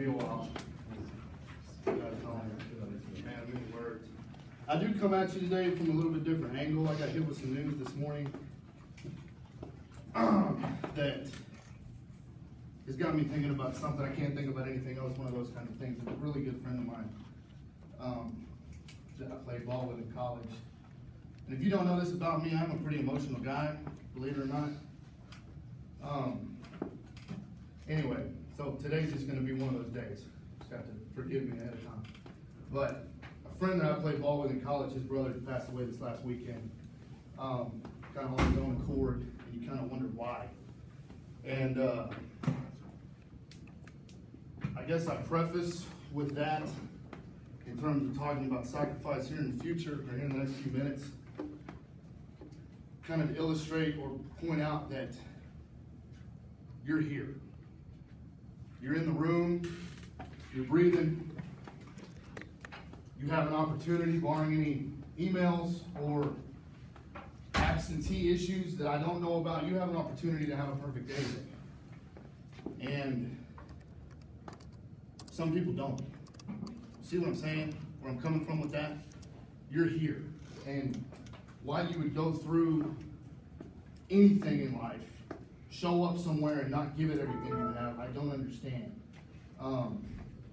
be a while. You guys know, man, many words. I do come at you today from a little bit different angle. I got hit with some news this morning that has got me thinking about something. I can't think about anything else. One of those kind of things. A really good friend of mine that I played ball with in college. And if you don't know this about me, I'm a pretty emotional guy, believe it or not. Anyway, so today's just going to be one of those days. Just have to forgive me ahead of time. But a friend that I played ball with in college, his brother passed away this last weekend. Kind of on his own accord, and you kind of wonder why. And I guess I preface with that in terms of talking about sacrifice here in the future, or here in the next few minutes, kind of illustrate or point out that you're here. You're in the room, you're breathing, you have an opportunity, barring any emails or absentee issues that I don't know about, you have an opportunity to have a perfect day today. And some people don't. See what I'm saying? Where I'm coming from with that? You're here. And why you would go through anything in life, show up somewhere and not give it everything you have, I don't understand. And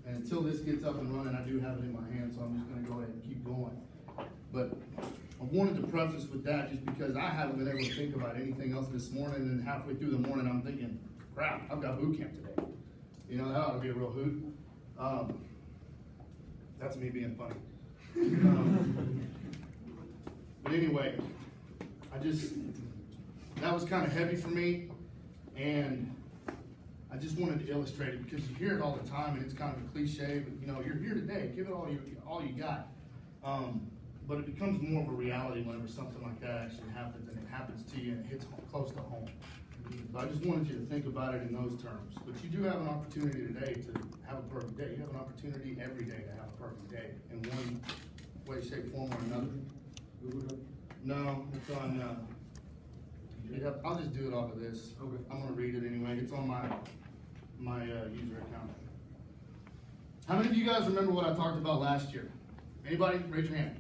until this gets up and running, I do have it in my hand, so I'm just going to go ahead and keep going. But I wanted to preface with that just because I haven't been able to think about anything else this morning, and halfway through the morning I'm thinking, crap, I've got boot camp today. You know, that ought to be a real hoot. That's me being funny. But anyway, that was kind of heavy for me, and I just wanted to illustrate it because you hear it all the time, and it's kind of a cliche, but you know, you're here today, give it all you got. But it becomes more of a reality whenever something like that actually happens, and it happens to you, and it hits close to home. So I just wanted you to think about it in those terms. But you do have an opportunity today to have a perfect day. You have an opportunity every day to have a perfect day in one way, shape, form, or another. No, it's on, I'll just do it off of this. Okay. I'm going to read it anyway. It's on my user account. How many of you guys remember what I talked about last year? Anybody? Raise your hand.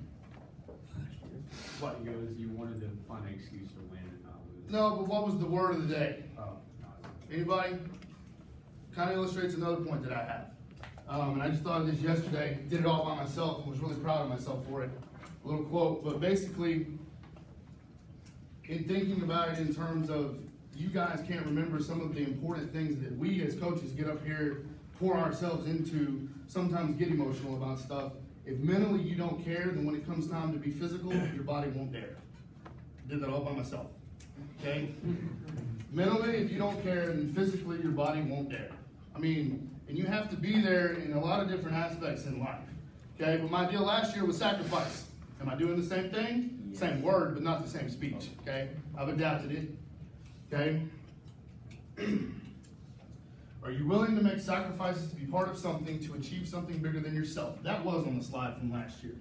What? You wanted to find an excuse to win and not lose. No, but what was the word of the day? Oh, no. Anybody? Kind of illustrates another point that I have. And I just thought of this yesterday. Did it all by myself and was really proud of myself for it. A little quote, but basically, in thinking about it in terms of you guys can't remember some of the important things that we as coaches get up here, pour ourselves into, sometimes get emotional about stuff. If mentally you don't care, then when it comes time to be physical, your body won't dare. I did that all by myself. Okay? Mentally, if you don't care, then physically your body won't dare. I mean, and you have to be there in a lot of different aspects in life. Okay? But my deal last year was sacrifice. Am I doing the same thing? Yes. Same word, but not the same speech. Okay? I've adapted it. Okay? Are you willing to make sacrifices to be part of something, to achieve something bigger than yourself? That was on the slide from last year.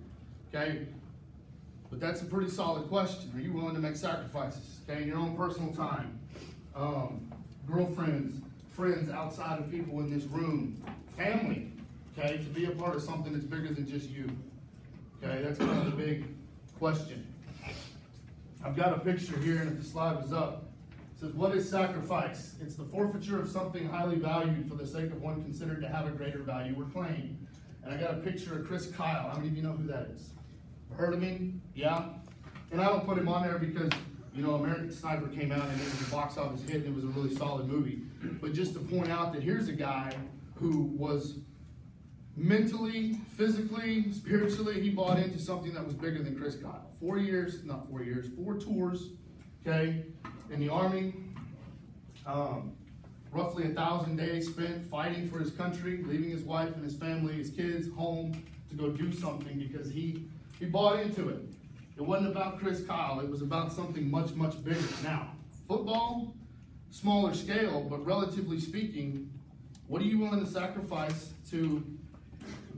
Okay? But that's a pretty solid question. Are you willing to make sacrifices? Okay? In your own personal time. Girlfriends, friends outside of people in this room. Family. Okay? To be a part of something that's bigger than just you. Okay? That's kind of the big question. I've got a picture here, and if the slide was up, it says, what is sacrifice? It's the forfeiture of something highly valued for the sake of one considered to have a greater value or claim. And I got a picture of Chris Kyle. How many of you know who that is? Heard of him? Yeah? And I don't put him on there because, you know, American Sniper came out and it was a box office hit and it was a really solid movie. But just to point out that here's a guy who was mentally, physically, spiritually, he bought into something that was bigger than Chris Kyle. 4 tours, okay, in the Army, roughly 1,000 days spent fighting for his country, leaving his wife and his family, his kids, home to go do something because he bought into it. It wasn't about Chris Kyle, it was about something much, much bigger. Now, football, smaller scale, but relatively speaking, what are you willing to sacrifice to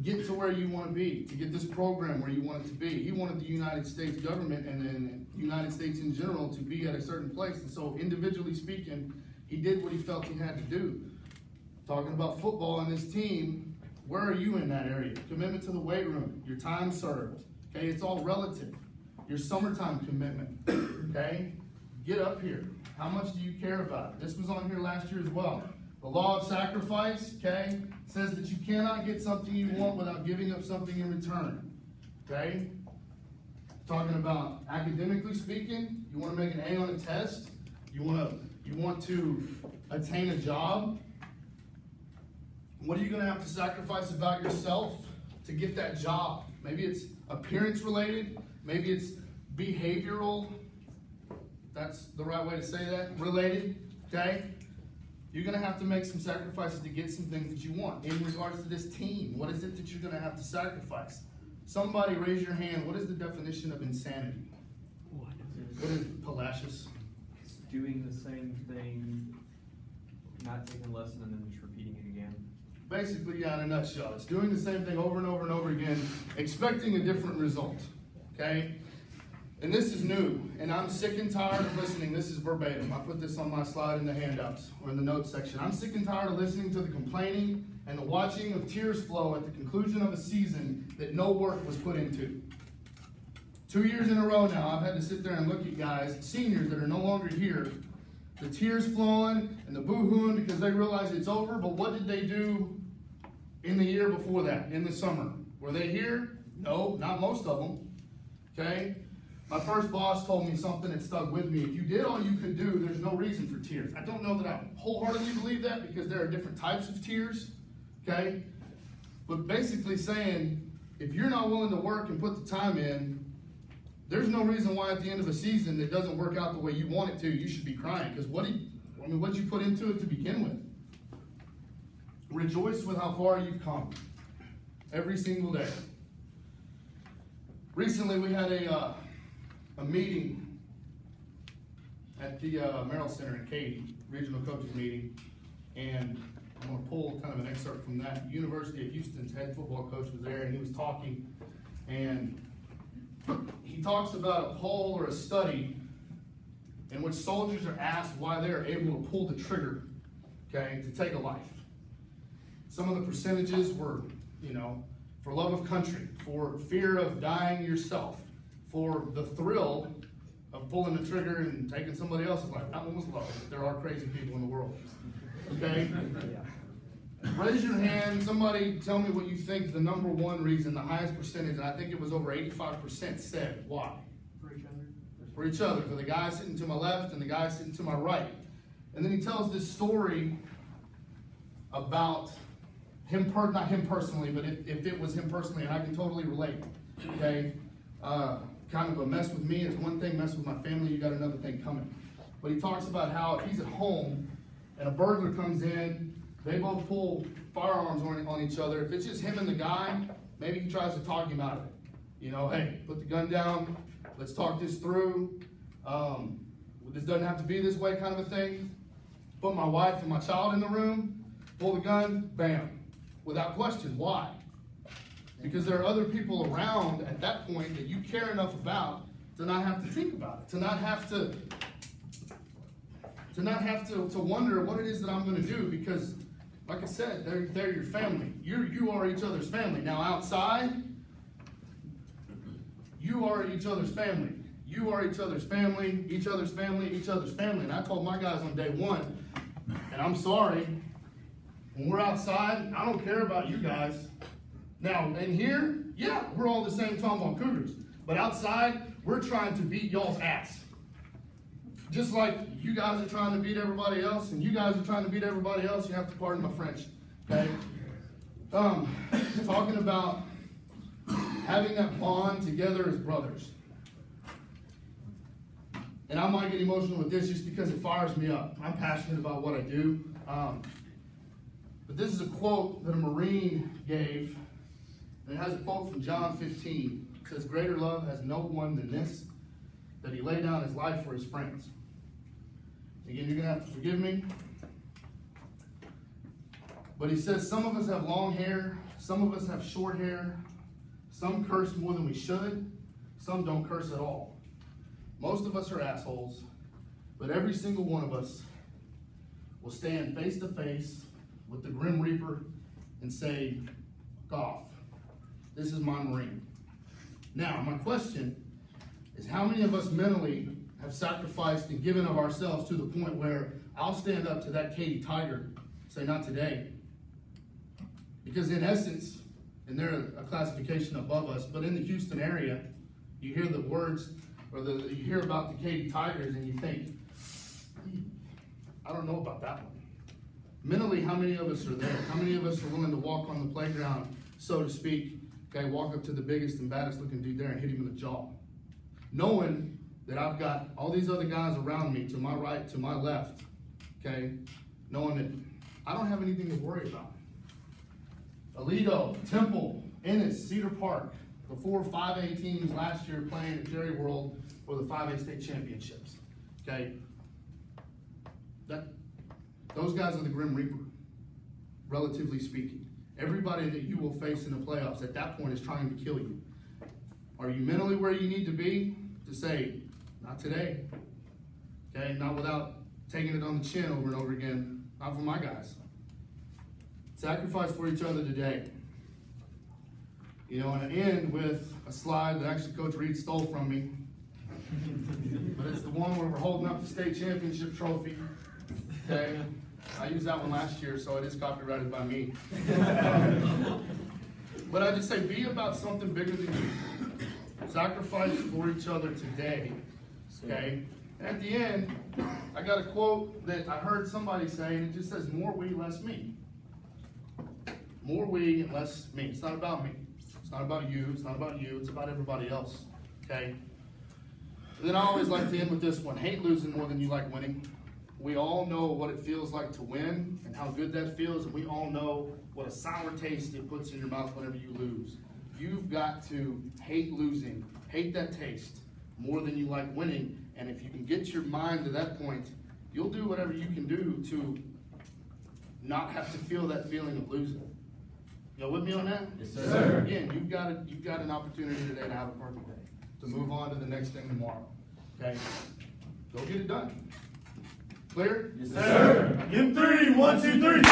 get to where you want to be, to get this program where you want it to be? He wanted the United States government and then the United States in general to be at a certain place. And so individually speaking, he did what he felt he had to do. Talking about football and this team, where are you in that area? Commitment to the weight room, your time served, okay? It's all relative. Your summertime commitment, okay? Get up here. How much do you care about it? This was on here last year as well. The law of sacrifice, okay, says that you cannot get something you want without giving up something in return, okay? Talking about academically speaking, you want to make an A on a test, you want to attain a job. What are you going to have to sacrifice about yourself to get that job? Maybe it's appearance related, maybe it's behavioral, that's the right way to say that, related, okay? You're going to have to make some sacrifices to get some things that you want. In regards to this team, what is it that you're going to have to sacrifice? Somebody raise your hand. What is the definition of insanity? What is it, Palacios? It's doing the same thing, not taking a lesson, and then just repeating it again. Basically, yeah, in a nutshell, it's doing the same thing over and over and over again, expecting a different result, okay? And this is new, and I'm sick and tired of listening. This is verbatim. I put this on my slide in the handouts or in the notes section. I'm sick and tired of listening to the complaining and the watching of tears flow at the conclusion of a season that no work was put into. 2 years in a row now, I've had to sit there and look at guys, seniors that are no longer here, the tears flowing and the boo-hooing because they realize it's over, but what did they do in the year before that, in the summer? Were they here? No, not most of them, okay? My first boss told me something that stuck with me. If you did all you could do, there's no reason for tears. I don't know that I wholeheartedly believe that because there are different types of tears, okay? But basically saying, if you're not willing to work and put the time in, there's no reason why at the end of a season it doesn't work out the way you want it to, you should be crying. Because what'd you put into it to begin with? Rejoice with how far you've come. Every single day. Recently we had a meeting at the Merrill Center in Katy, regional coaches meeting, and I'm going to pull kind of an excerpt from that. University of Houston's head football coach was there, and he was talking, and he talks about a poll or a study in which soldiers are asked why they're able to pull the trigger, okay, to take a life. Some of the percentages were, for love of country, for fear of dying yourself, for the thrill of pulling the trigger and taking somebody else's life. That one was low. There are crazy people in the world. Okay? Raise your hand. Somebody tell me what you think the number one reason, the highest percentage, and I think it was over 85% said. Why? For each other. For each other. For the guy sitting to my left and the guy sitting to my right. And then he tells this story about him, not him personally, but if it was him personally, and I can totally relate. Okay? Kind of a mess with me is one thing, mess with my family, you got another thing coming. But he talks about how if he's at home and a burglar comes in, they both pull firearms on each other. If it's just him and the guy, maybe he tries to talk him out of it. Hey, put the gun down, let's talk this through. This doesn't have to be this way kind of a thing. Put my wife and my child in the room, pull the gun, bam. Without question, why? Because there are other people around at that point that you care enough about to not have to think about it, to not have to wonder what it is that I'm going to do. Because, like I said, they're your family. You are each other's family. Now outside, you are each other's family. You are each other's family, each other's family, each other's family. And I told my guys on day one, and I'm sorry, when we're outside, I don't care about you guys. Now, in here, yeah, we're all the same Tomball Cougars. But outside, we're trying to beat y'all's ass. Just like you guys are trying to beat everybody else, and you guys are trying to beat everybody else, you have to pardon my French, okay? Talking about having that bond together as brothers. And I might get emotional with this just because it fires me up. I'm passionate about what I do. But this is a quote that a Marine gave. And it has a quote from John 15. It says, "Greater love has no one than this, that he lay down his life for his friends." Again, you're going to have to forgive me. But he says, some of us have long hair, some of us have short hair, some curse more than we should, some don't curse at all. Most of us are assholes, but every single one of us will stand face to face with the Grim Reaper and say, "Off. This is my Marine." Now, my question is, how many of us mentally have sacrificed and given of ourselves to the point where I'll stand up to that Katy Tiger, say, "Not today"? Because in essence, and they're a classification above us, but in the Houston area, you hear the words, or you hear about the Katy Tigers, and you think, I don't know about that one. Mentally, how many of us are there? How many of us are willing to walk on the playground, so to speak, okay, walk up to the biggest and baddest looking dude there and hit him in the jaw? Knowing that I've got all these other guys around me, to my right, to my left, okay, knowing that I don't have anything to worry about. Alito, Temple, Ennis, Cedar Park, the 4 5A teams last year playing at Jerry World for the 5A state championships, okay? Those guys are the Grim Reaper, relatively speaking. Everybody that you will face in the playoffs at that point is trying to kill you. Are you mentally where you need to be to say, "Not today"? Okay, not without taking it on the chin over and over again. Not for my guys. Sacrifice for each other today. You know, and I end with a slide that actually Coach Reed stole from me. But it's the one where we're holding up the state championship trophy. Okay, I used that one last year, so it is copyrighted by me. But I just say, be about something bigger than you. Sacrifice for each other today. Okay, and at the end, I got a quote that I heard somebody say, and it just says, "More we, less me." More we and less me. It's not about me. It's not about you. It's not about you. It's about everybody else. Okay. And then I always like to end with this one: hate losing more than you like winning. We all know what it feels like to win and how good that feels, and we all know what a sour taste it puts in your mouth whenever you lose. You've got to hate losing, hate that taste more than you like winning, and if you can get your mind to that point, you'll do whatever you can do to not have to feel that feeling of losing. Y'all with me on that? Yes, sir. Again, you've got an opportunity today to have a perfect day, to move on to the next thing tomorrow. Okay? Go get it done. Clear? Yes, sir. In 3, 1, 2, 3.